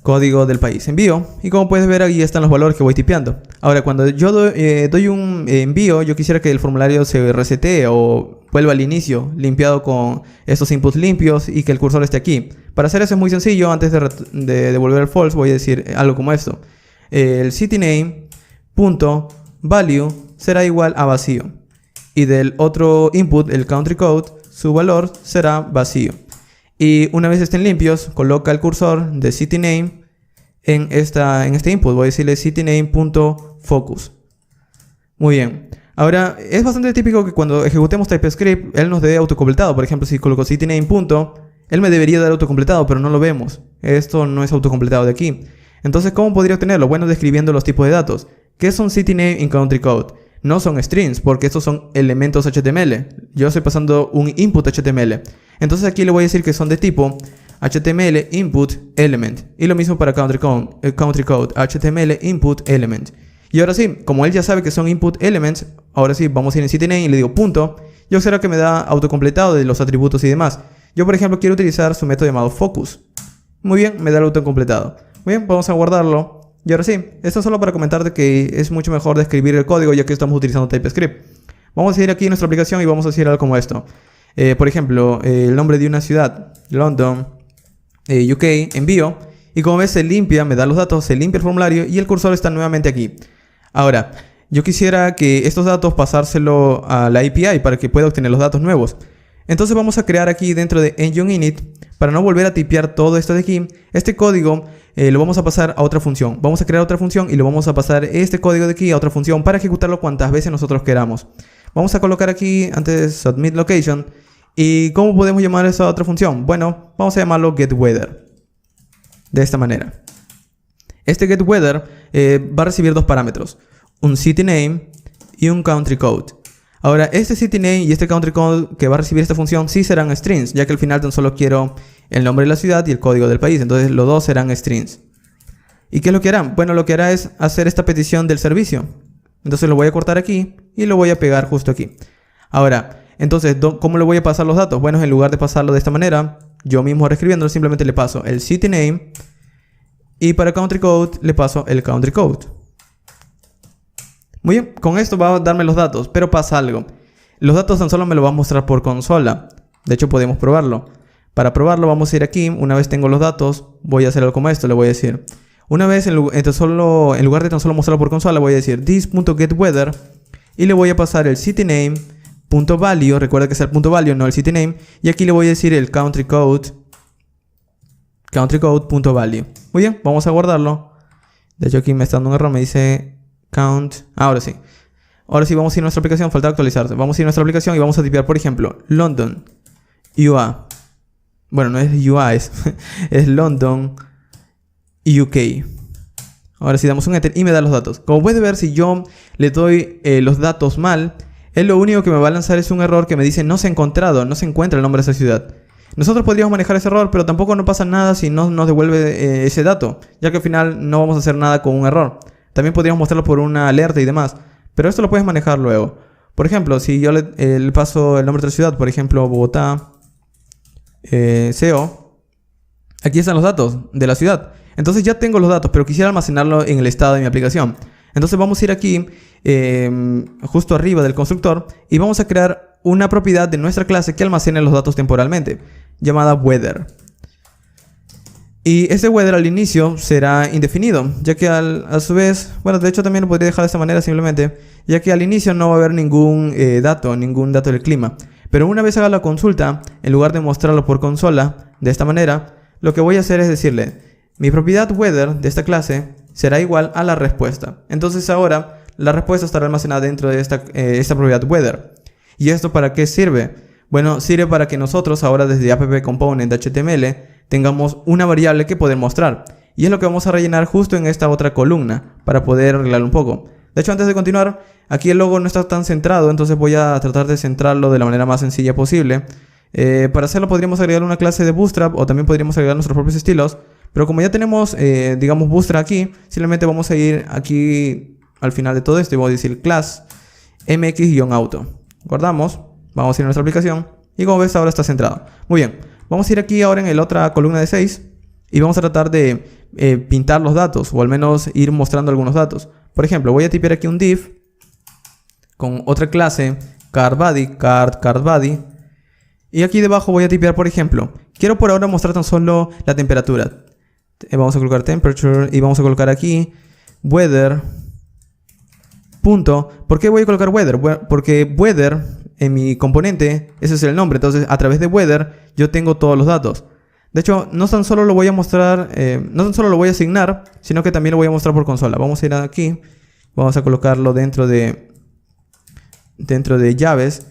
Código del país. Envío. Y como puedes ver, ahí están los valores que voy tipeando. Ahora, cuando yo doy un envío, yo quisiera que el formulario se resetee o vuelva al inicio, limpiado con estos inputs limpios y que el cursor esté aquí. Para hacer eso es muy sencillo. Antes de devolver el false, voy a decir algo como esto. El cityname.value será igual a vacío. Y del otro input, el country code, su valor será vacío. Y una vez estén limpios, coloca el cursor de cityname en este input. Voy a decirle cityname.focus. Muy bien. Ahora, es bastante típico que cuando ejecutemos TypeScript, él nos dé autocompletado. Por ejemplo, si coloco cityname. Él me debería dar autocompletado, pero no lo vemos. Esto no es autocompletado de aquí. Entonces, ¿cómo podría obtenerlo? Bueno, describiendo los tipos de datos. ¿Qué son cityname y country code? No son strings, porque estos son elementos HTML. Yo estoy pasando un input HTML. Entonces aquí le voy a decir que son de tipo HTML input element. Y lo mismo para country code, HTML input element. Y ahora sí, como él ya sabe que son input elements, ahora sí, vamos a ir en cityname y le digo punto. Y observa que me da autocompletado de los atributos y demás. Yo, por ejemplo, quiero utilizar su método llamado focus. Muy bien, me da el autocompletado. Muy bien, vamos a guardarlo. Y ahora sí, esto es solo para comentarte que es mucho mejor describir el código ya que estamos utilizando TypeScript. Vamos a ir aquí en nuestra aplicación y vamos a decir algo como esto. Por ejemplo, el nombre de una ciudad, London, UK, envío. Y como ves se limpia, me da los datos, se limpia el formulario y el cursor está nuevamente aquí. Ahora, yo quisiera que estos datos pasárselo a la API para que pueda obtener los datos nuevos. Entonces vamos a crear aquí dentro de Engine Init, para no volver a tipear todo esto de aquí, este código lo vamos a pasar a otra función. Vamos a crear otra función y lo vamos a pasar este código de aquí a otra función para ejecutarlo cuantas veces nosotros queramos. Vamos a colocar aquí antes submit location. ¿Y cómo podemos llamar esa otra función? Bueno, vamos a llamarlo getWeather. De esta manera. Este getWeather va a recibir dos parámetros. Un cityname y un country code. Ahora, este cityname y este country code que va a recibir esta función sí serán strings, ya que al final tan solo quiero el nombre de la ciudad y el código del país. Entonces los dos serán strings. ¿Y qué es lo que harán? Bueno, lo que hará es hacer esta petición del servicio. Entonces lo voy a cortar aquí y lo voy a pegar justo aquí. Ahora, entonces, ¿cómo le voy a pasar los datos? Bueno, en lugar de pasarlo de esta manera, yo mismo reescribiéndolo, simplemente le paso el cityname y para country code le paso el country code. Muy bien, con esto va a darme los datos, pero pasa algo. Los datos tan solo me los va a mostrar por consola. De hecho, podemos probarlo. Para probarlo vamos a ir aquí. Una vez tengo los datos, voy a hacer algo como esto. Le voy a decir, una vez en lugar de tan solo mostrarlo por consola, voy a decir this.getWeather y le voy a pasar el cityname.value. Recuerda que es el .value, no el cityname. Y aquí le voy a decir el countrycode.value. Muy bien, vamos a guardarlo. De hecho, aquí me está dando un error, me dice count. Ahora sí. Ahora sí vamos a ir a nuestra aplicación, falta actualizarse. Vamos a ir a nuestra aplicación y vamos a tipear, por ejemplo, London UA. Bueno, no es UA, es London UK. Ahora sí damos un enter y me da los datos. Como puedes ver, si yo le doy los datos mal, él lo único que me va a lanzar es un error que me dice no se ha encontrado, no se encuentra el nombre de esa ciudad. Nosotros podríamos manejar ese error, pero tampoco no pasa nada si no nos devuelve ese dato, ya que al final no vamos a hacer nada con un error. También podríamos mostrarlo por una alerta y demás, pero esto lo puedes manejar luego. Por ejemplo, si yo le paso el nombre de la ciudad, por ejemplo, Bogotá, CO, aquí están los datos de la ciudad. Entonces ya tengo los datos, pero quisiera almacenarlo en el estado de mi aplicación. Entonces vamos a ir aquí, justo arriba del constructor, y vamos a crear una propiedad de nuestra clase que almacene los datos temporalmente, llamada weather. Y este weather al inicio será indefinido, ya que a su vez, bueno, de hecho también lo podría dejar de esta manera simplemente, ya que al inicio no va a haber ningún dato del clima. Pero una vez haga la consulta, en lugar de mostrarlo por consola, de esta manera, lo que voy a hacer es decirle, mi propiedad weather de esta clase será igual a la respuesta. Entonces ahora la respuesta estará almacenada dentro de esta propiedad weather. ¿Y esto para qué sirve? Bueno, sirve para que nosotros ahora desde app-component.html tengamos una variable que poder mostrar. Y es lo que vamos a rellenar justo en esta otra columna para poder arreglarlo un poco. De hecho, antes de continuar, aquí el logo no está tan centrado, entonces voy a tratar de centrarlo de la manera más sencilla posible. Para hacerlo podríamos agregar una clase de Bootstrap o también podríamos agregar nuestros propios estilos. Pero como ya tenemos, digamos, Bootstrap aquí, simplemente vamos a ir aquí al final de todo esto y voy a decir class mx-auto. Guardamos, vamos a ir a nuestra aplicación y como ves ahora está centrado. Muy bien, vamos a ir aquí ahora en la otra columna de 6 y vamos a tratar de pintar los datos o al menos ir mostrando algunos datos. Por ejemplo, voy a tipear aquí un div con otra clase, cardBody, cardBody. Y aquí debajo voy a tipear, por ejemplo, quiero por ahora mostrar tan solo la temperatura. Vamos a colocar temperature y vamos a colocar aquí weather. Punto. ¿Por qué voy a colocar weather? Porque weather en mi componente, ese es el nombre. Entonces, a través de weather yo tengo todos los datos. De hecho, no tan solo lo voy a mostrar, no tan solo lo voy a asignar, sino que también lo voy a mostrar por consola. Vamos a ir aquí, vamos a colocarlo dentro de llaves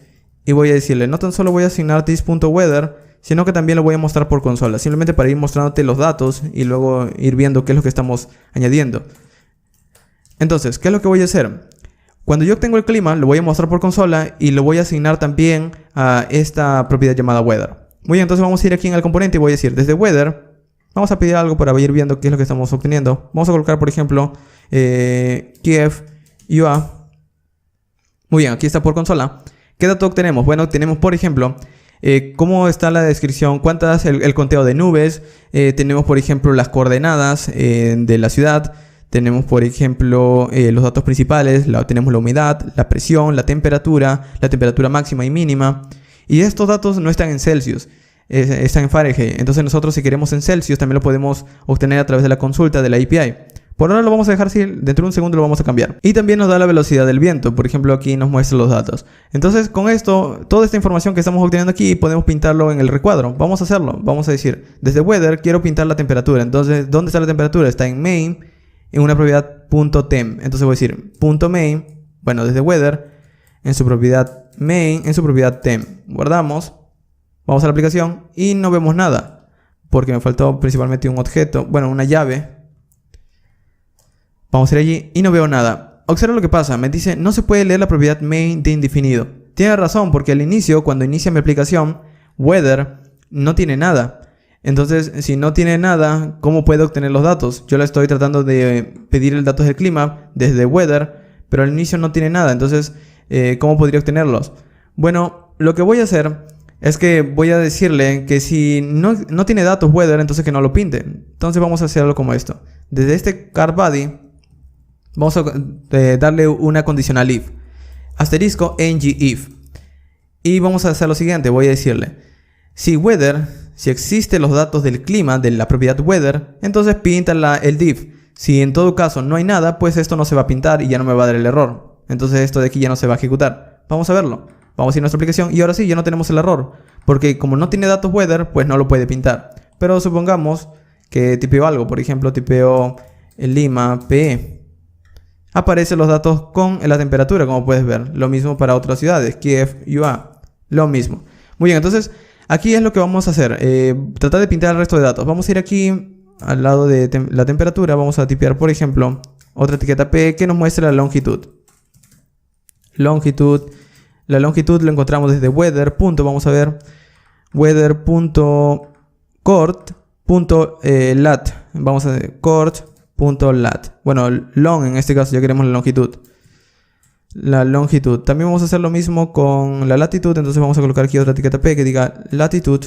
y voy a decirle, no tan solo voy a asignar this.weather, sino que también lo voy a mostrar por consola, simplemente para ir mostrándote los datos y luego ir viendo qué es lo que estamos añadiendo. Entonces, ¿qué es lo que voy a hacer? Cuando yo obtengo el clima, lo voy a mostrar por consola y lo voy a asignar también a esta propiedad llamada weather. Muy bien, entonces vamos a ir aquí en el componente y voy a decir, desde weather, vamos a pedir algo para ir viendo qué es lo que estamos obteniendo. Vamos a colocar, por ejemplo, Kiev UA. Muy bien, aquí está por consola. ¿Qué dato obtenemos? Bueno, tenemos, por ejemplo, cómo está la descripción, cuántas, el conteo de nubes, tenemos, por ejemplo, las coordenadas de la ciudad, tenemos, por ejemplo, los datos principales, tenemos la humedad, la presión, la temperatura máxima y mínima. Y estos datos no están en Celsius, están en Fahrenheit. Entonces nosotros, si queremos en Celsius, también lo podemos obtener a través de la consulta de la API. Por ahora lo vamos a dejar así, dentro de un segundo lo vamos a cambiar. Y también nos da la velocidad del viento, por ejemplo aquí nos muestra los datos. Entonces con esto, toda esta información que estamos obteniendo aquí, podemos pintarlo en el recuadro. Vamos a hacerlo, vamos a decir, desde weather quiero pintar la temperatura. Entonces, ¿dónde está la temperatura? Está en main, en una propiedad .temp. Entonces voy a decir .main, bueno, desde weather, en su propiedad main, en su propiedad temp. Guardamos, vamos a la aplicación y no vemos nada, porque me faltó principalmente un objeto, bueno, una llave. Vamos a ir allí y no veo nada. Observa lo que pasa, me dice no se puede leer la propiedad main de indefinido. Tiene razón, porque al inicio, cuando inicia mi aplicación, weather no tiene nada. Entonces, si no tiene nada, ¿cómo puedo obtener los datos? Yo le estoy tratando de pedir el dato del clima desde weather, pero al inicio no tiene nada. Entonces, ¿cómo podría obtenerlos? Bueno, lo que voy a hacer es que voy a decirle que si no tiene datos weather, entonces que no lo pinte. Entonces vamos a hacerlo como esto. Desde este cardBody vamos a darle una condicional if. Asterisco ng if. Y vamos a hacer lo siguiente. Voy a decirle, si existen los datos del clima de la propiedad weather, entonces pinta el div. Si en todo caso no hay nada, pues esto no se va a pintar y ya no me va a dar el error. Entonces esto de aquí ya no se va a ejecutar. Vamos a verlo. Vamos a ir a nuestra aplicación y ahora sí, ya no tenemos el error. Porque como no tiene datos weather, pues no lo puede pintar. Pero supongamos que tipeo algo. Por ejemplo, tipeo Lima PE. Aparecen los datos con la temperatura, como puedes ver. Lo mismo para otras ciudades. Kiev, UA. Lo mismo. Muy bien, entonces aquí es lo que vamos a hacer. Tratar de pintar el resto de datos. Vamos a ir aquí al lado de la temperatura. Vamos a tipear, por ejemplo, otra etiqueta P que nos muestre la longitud. La longitud lo encontramos desde weather. Vamos a ver. Weather.cort.lat. Vamos a ver. Cort.lat. Bueno, long en este caso ya queremos la longitud. La longitud. También vamos a hacer lo mismo con la latitud. Entonces vamos a colocar aquí otra etiqueta P que diga latitud.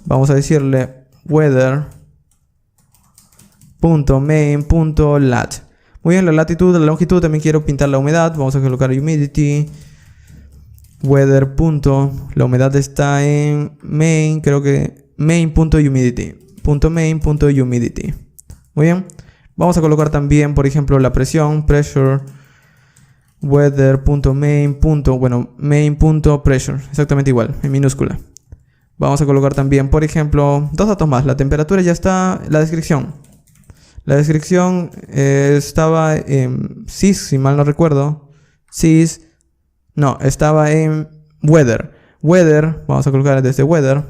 Vamos a decirle weather.main.lat. Muy bien, la latitud, la longitud. También quiero pintar la humedad. Vamos a colocar humidity. Weather. La humedad está en main. Creo que main.humidity. .main.humidity. Muy bien. Vamos a colocar también, por ejemplo, la presión. Pressure. Weather.main. Bueno, main.pressure. Exactamente igual, en minúscula. Vamos a colocar también, por ejemplo, dos datos más. La temperatura ya está. La descripción. La descripción estaba en sys, si mal no recuerdo. Sys. No, estaba en weather. Weather. Vamos a colocar desde weather.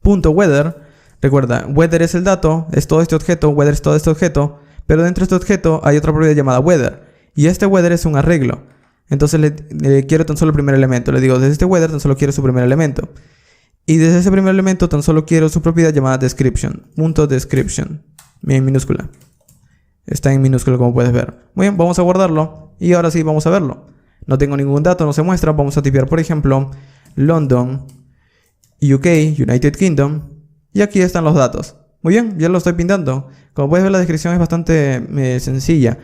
.weather. Recuerda, weather es el dato, es todo este objeto, weather es todo este objeto, pero dentro de este objeto hay otra propiedad llamada weather. Y este weather es un arreglo. Entonces le quiero tan solo el primer elemento. Le digo, desde este weather tan solo quiero su primer elemento. Y desde ese primer elemento tan solo quiero su propiedad llamada description. .description. En minúscula. Está en minúscula como puedes ver. Muy bien, vamos a guardarlo. Y ahora sí, vamos a verlo. No tengo ningún dato, no se muestra. Vamos a tipear, por ejemplo, London, UK, United Kingdom. Y aquí están los datos. Muy bien, ya lo estoy pintando. Como puedes ver, la descripción es bastante sencilla.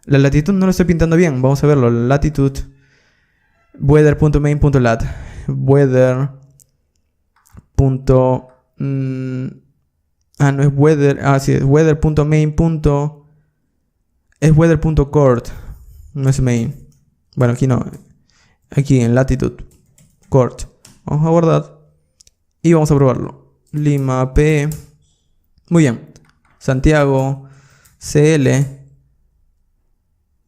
La latitud no lo estoy pintando bien. Vamos a verlo. Latitud weather.main.lat weather. No es weather. Sí, es weather.main. Es weather.court. No es main. Bueno, aquí no. Aquí en latitud. Court. Vamos a guardar. Y vamos a probarlo. Lima P. Muy bien. Santiago CL.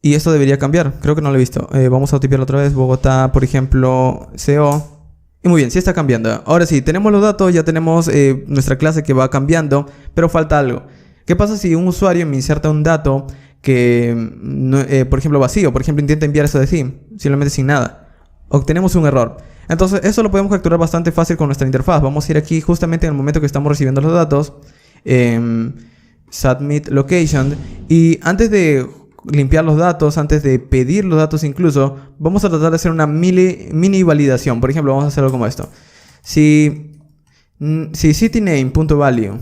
Y esto debería cambiar. Creo que no lo he visto. Vamos a tipearlo otra vez. Bogotá, por ejemplo, CO. Y muy bien, sí está cambiando. Ahora sí, tenemos los datos. Ya tenemos nuestra clase que va cambiando. Pero falta algo. ¿Qué pasa si un usuario me inserta un dato que, por ejemplo, vacío? Por ejemplo, intenta enviar eso de sí, simplemente sin nada. Obtenemos un error. Entonces, eso lo podemos capturar bastante fácil con nuestra interfaz. Vamos a ir aquí justamente en el momento que estamos recibiendo los datos. Submit Location. Y antes de limpiar los datos, antes de pedir los datos incluso, vamos a tratar de hacer una mini validación. Por ejemplo, vamos a hacerlo como esto. Si cityname.value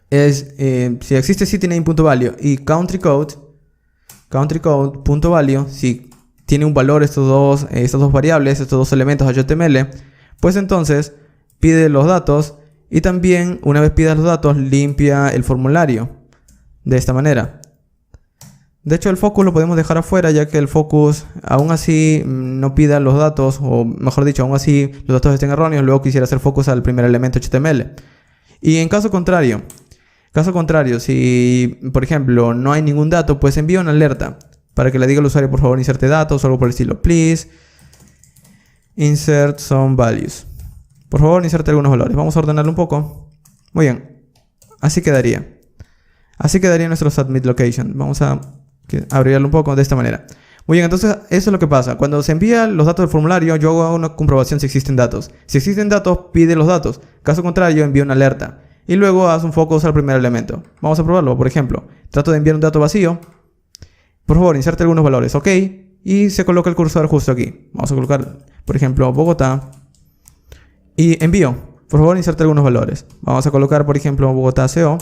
es, si existe cityname.value y countrycode.value, si tiene un valor estas dos variables, estos dos elementos HTML, pues entonces pide los datos y también una vez pidas los datos limpia el formulario de esta manera. De hecho, el focus lo podemos dejar afuera, ya que el focus aún así no pida los datos, o mejor dicho, aún así los datos estén erróneos, luego quisiera hacer focus al primer elemento HTML. Y en caso contrario, si por ejemplo no hay ningún dato, pues envía una alerta para que le diga al usuario, por favor, inserte datos o algo por el estilo. Please insert some values. Por favor, inserte algunos valores. Vamos a ordenarlo un poco. Muy bien. Así quedaría. Así quedaría nuestro submit location. Vamos a abrirlo un poco de esta manera. Muy bien, entonces eso es lo que pasa. Cuando se envían los datos del formulario, yo hago una comprobación si existen datos. Si existen datos, pide los datos. Caso contrario, envío una alerta. Y luego haz un focus al primer elemento. Vamos a probarlo. Por ejemplo, trato de enviar un dato vacío. Por favor, inserte algunos valores. Ok. Y se coloca el cursor justo aquí. Vamos a colocar, por ejemplo, Bogotá. Y envío. Por favor, inserte algunos valores. Vamos a colocar, por ejemplo, Bogotá CO.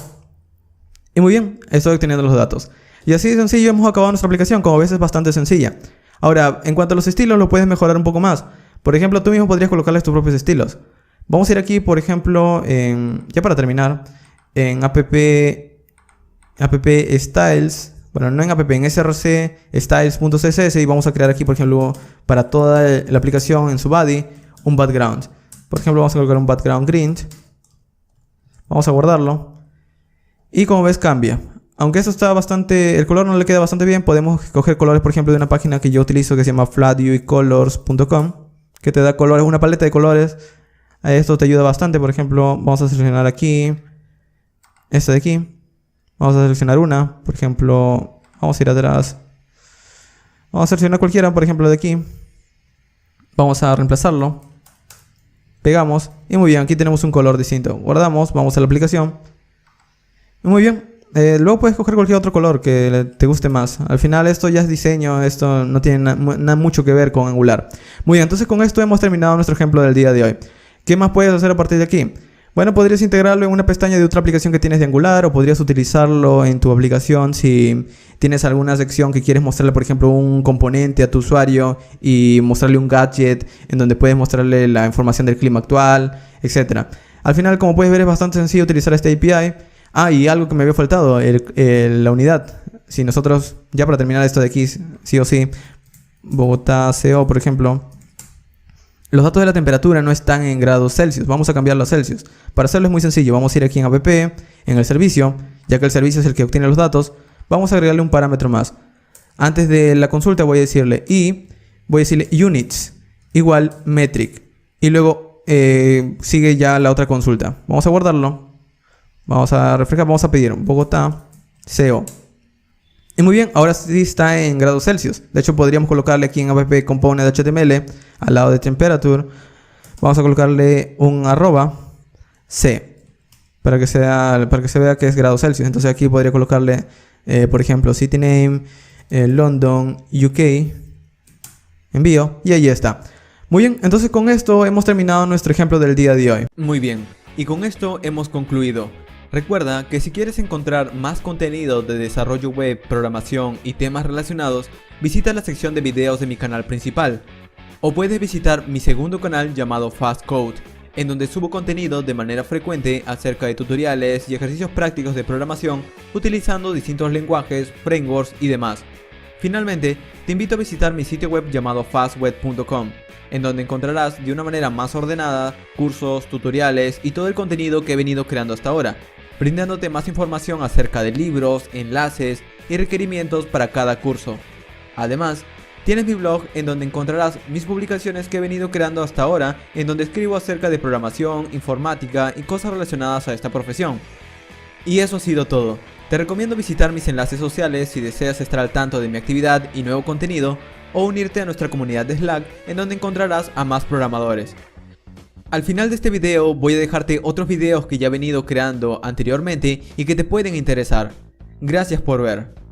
Y muy bien, estoy obteniendo los datos. Y así de sencillo hemos acabado nuestra aplicación. Como ves, es bastante sencilla. Ahora, en cuanto a los estilos, lo puedes mejorar un poco más. Por ejemplo, tú mismo podrías colocarles tus propios estilos. Vamos a ir aquí, por ejemplo, ya para terminar, en app styles. Bueno, no en app, en src styles.css. Y vamos a crear aquí, por ejemplo, para toda la aplicación en su body, un background. Por ejemplo, vamos a colocar un background green. Vamos a guardarlo. Y como ves, cambia. Aunque esto está bastante, el color no le queda bastante bien, podemos coger colores, por ejemplo, de una página que yo utilizo que se llama flatycolors.com, que te da colores, una paleta de colores. Esto te ayuda bastante. Por ejemplo, vamos a seleccionar aquí esta de aquí. Vamos a seleccionar una, por ejemplo, vamos a ir atrás. Vamos a seleccionar cualquiera, por ejemplo, de aquí. Vamos a reemplazarlo. Pegamos. Y muy bien, aquí tenemos un color distinto. Guardamos, vamos a la aplicación. Y muy bien. Luego puedes coger cualquier otro color que te guste más. Al final esto ya es diseño, esto no tiene mucho que ver con Angular. Muy bien, entonces con esto hemos terminado nuestro ejemplo del día de hoy. ¿Qué más puedes hacer a partir de aquí? Bueno, podrías integrarlo en una pestaña de otra aplicación que tienes de Angular, o podrías utilizarlo en tu aplicación si tienes alguna sección que quieres mostrarle, por ejemplo, un componente a tu usuario y mostrarle un gadget en donde puedes mostrarle la información del clima actual, etc. Al final, como puedes ver, es bastante sencillo utilizar este API. Y algo que me había faltado, la unidad. Si nosotros, ya para terminar esto de aquí, sí o sí, Bogotá CO, por ejemplo, los datos de la temperatura no están en grados Celsius. Vamos a cambiarlo a Celsius. Para hacerlo es muy sencillo. Vamos a ir aquí en app, en el servicio, ya que el servicio es el que obtiene los datos. Vamos a agregarle un parámetro más. Antes de la consulta voy a decirle units igual metric. Y luego sigue ya la otra consulta. Vamos a guardarlo. Vamos a refrescar, vamos a pedir Bogotá CO. Y muy bien, ahora sí está en grados Celsius. De hecho, podríamos colocarle aquí en app component HTML, al lado de temperature, vamos a colocarle un @c para que se vea que es grados Celsius. Entonces aquí podría colocarle, por ejemplo, city name, London, UK, envío, y ahí está. Muy bien, entonces con esto hemos terminado nuestro ejemplo del día de hoy. Muy bien, y con esto hemos concluido. Recuerda que si quieres encontrar más contenido de desarrollo web, programación y temas relacionados, visita la sección de videos de mi canal principal. O puedes visitar mi segundo canal llamado Fast Code, en donde subo contenido de manera frecuente acerca de tutoriales y ejercicios prácticos de programación utilizando distintos lenguajes, frameworks y demás. Finalmente, te invito a visitar mi sitio web llamado fastweb.com, en donde encontrarás de una manera más ordenada cursos, tutoriales y todo el contenido que he venido creando hasta ahora, brindándote más información acerca de libros, enlaces y requerimientos para cada curso. Además, tienes mi blog en donde encontrarás mis publicaciones que he venido creando hasta ahora, en donde escribo acerca de programación, informática y cosas relacionadas a esta profesión. Y eso ha sido todo. Te recomiendo visitar mis enlaces sociales si deseas estar al tanto de mi actividad y nuevo contenido, o unirte a nuestra comunidad de Slack en donde encontrarás a más programadores. Al final de este video voy a dejarte otros videos que ya he venido creando anteriormente y que te pueden interesar. Gracias por ver.